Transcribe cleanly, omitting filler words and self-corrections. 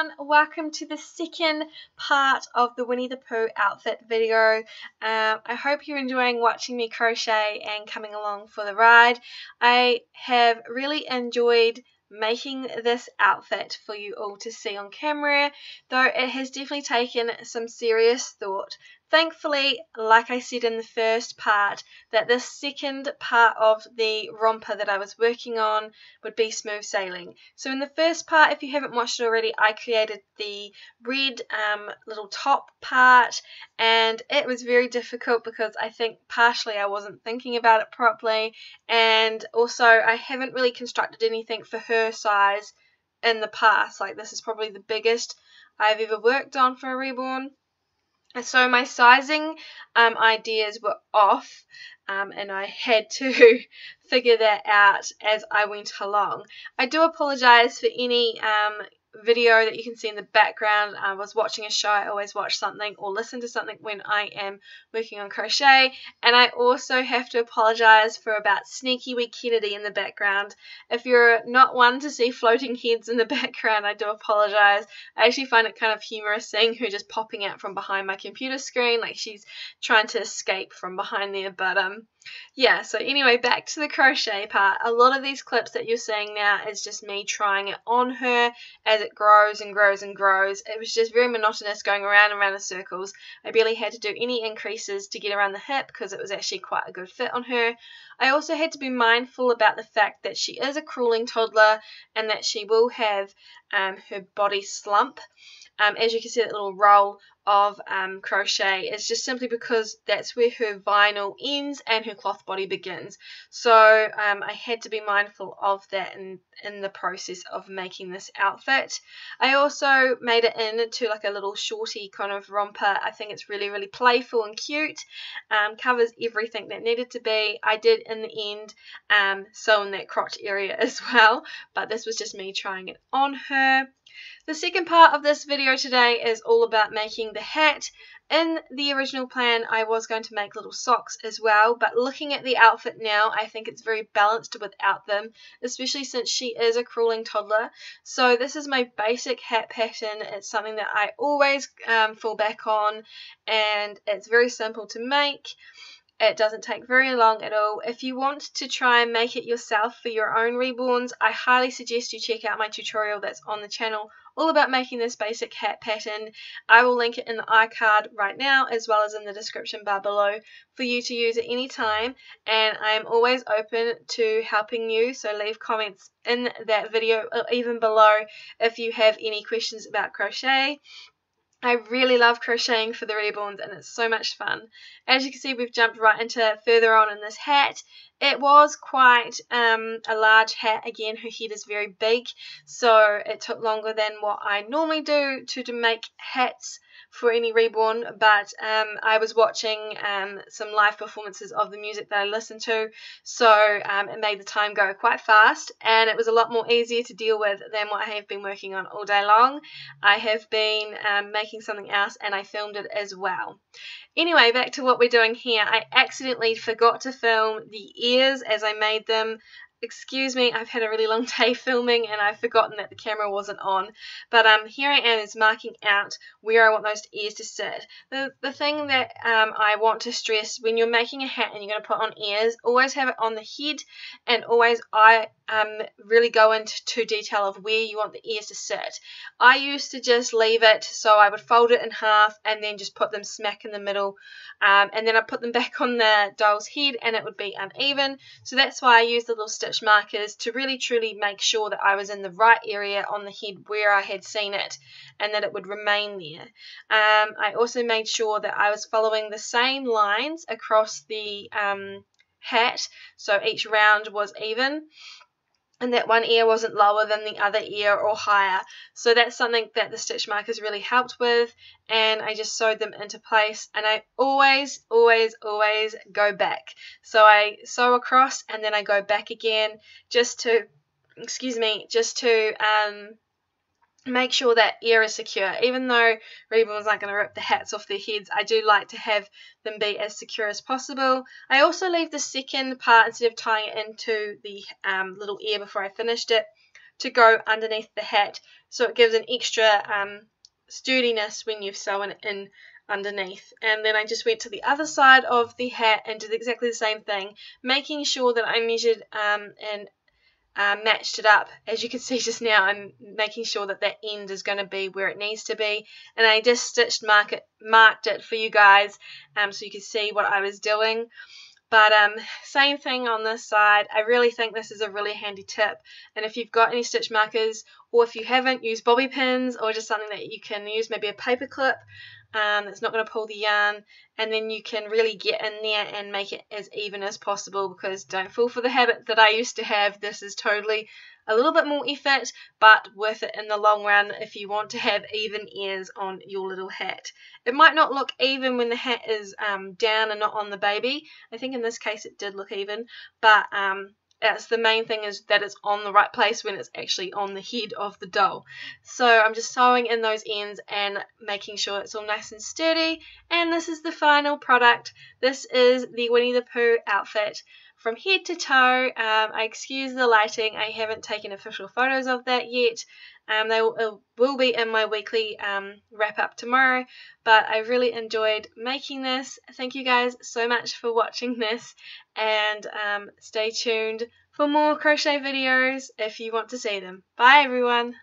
everyone, welcome to the second part of the Winnie the Pooh outfit video. I hope you're enjoying watching me crochet and coming along for the ride. I have really enjoyed making this outfit for you all to see on camera, though it has definitely taken some serious thought. Thankfully, like I said in the first part, that this second part of the romper that I was working on would be smooth sailing. So in the first part, if you haven't watched it already, I created the red little top part, and it was very difficult because I think partially I wasn't thinking about it properly, and also I haven't really constructed anything for her size in the past. Like, this is probably the biggest I've ever worked on for a Reborn. So my sizing ideas were off, and I had to figure that out as I went along. I do apologize for any video that you can see in the background. I was watching a show. I always watch something or listen to something when I am working on crochet, and I also have to apologize for about sneaky wee Kennedy in the background. If you're not one to see floating heads in the background, I do apologize. I actually find it kind of humorous seeing her just popping out from behind my computer screen like she's trying to escape from behind there, but yeah, so anyway, back to the crochet part. A lot of these clips that you're seeing now is just me trying it on her as it grows and grows and grows. It was just very monotonous going around and around in circles. I barely had to do any increases to get around the hip because it was actually quite a good fit on her. I also had to be mindful about the fact that she is a crawling toddler and that she will have her body slump. As you can see, that little roll of crochet is just simply because that's where her vinyl ends and her cloth body begins. So I had to be mindful of that in the process of making this outfit. I also made it into like a little shorty kind of romper. I think it's really, really playful and cute. Covers everything that needed to be. I did in the end sew in that crotch area as well, but this was just me trying it on her. The second part of this video today is all about making the hat. In the original plan, I was going to make little socks as well, but looking at the outfit now, I think it's very balanced without them, especially since she is a crawling toddler. So this is my basic hat pattern. It's something that I always fall back on, and it's very simple to make. It doesn't take very long at all. If you want to try and make it yourself for your own Reborns, I highly suggest you check out my tutorial that's on the channel all about making this basic hat pattern. I will link it in the iCard right now as well as in the description bar below for you to use at any time, and I am always open to helping you, so leave comments in that video or even below if you have any questions about crochet. I really love crocheting for the Reborns and it's so much fun. As you can see, we've jumped right into further on in this hat. It was quite a large hat. Again, her head is very big, so it took longer than what I normally do to make hats for any Reborn, but I was watching some live performances of the music that I listened to, so it made the time go quite fast, and it was a lot more easier to deal with than what I have been working on all day long. I have been making something else and I filmed it as well. Anyway, back to what we're doing here. I accidentally forgot to film the ears as I made them. Excuse me, I've had a really long day filming and I've forgotten that the camera wasn't on. But here I am is marking out where I want those ears to sit. The thing that I want to stress when you're making a hat and you're going to put on ears, always have it on the head, and always really go into detail of where you want the ears to sit. I used to just leave it, so I would fold it in half and then just put them smack in the middle, and then I put them back on the doll's head and it would be uneven. So that's why I used the little stitch markers to really truly make sure that I was in the right area on the head where I had seen it and that it would remain there. I also made sure that I was following the same lines across the hat, so each round was even, and that one ear wasn't lower than the other ear or higher. So that's something that the stitch markers really helped with, and I just sewed them into place, and I always go back. So I sew across and then I go back again just to, make sure that ear is secure. Even though Reborns aren't going to rip the hats off their heads, I do like to have them be as secure as possible. I also leave the second part, instead of tying it into the little ear before I finished it, to go underneath the hat, so it gives an extra sturdiness when you've sewn it in underneath. And then I just went to the other side of the hat and did exactly the same thing, making sure that I measured and matched it up. As you can see just now, I'm making sure that that end is going to be where it needs to be, and I just marked it for you guys so you can see what I was doing. But same thing on this side. I really think this is a really handy tip, and if you've got any stitch markers, or if you haven't, use bobby pins or just something that you can use, maybe a paper clip that's not going to pull the yarn, and then you can really get in there and make it as even as possible, because don't fall for the habit that I used to have. This is totally a little bit more effort, but worth it in the long run if you want to have even ears on your little hat. It might not look even when the hat is down and not on the baby. I think in this case it did look even, but that's the main thing, is that it's on the right place when it's actually on the head of the doll. So I'm just sewing in those ends and making sure it's all nice and sturdy. And this is the final product. This is the Winnie the Pooh outfit from head to toe. I excuse the lighting. I haven't taken official photos of that yet. They will be in my weekly wrap up tomorrow, but I really enjoyed making this. Thank you guys so much for watching this, and stay tuned for more crochet videos if you want to see them. Bye everyone!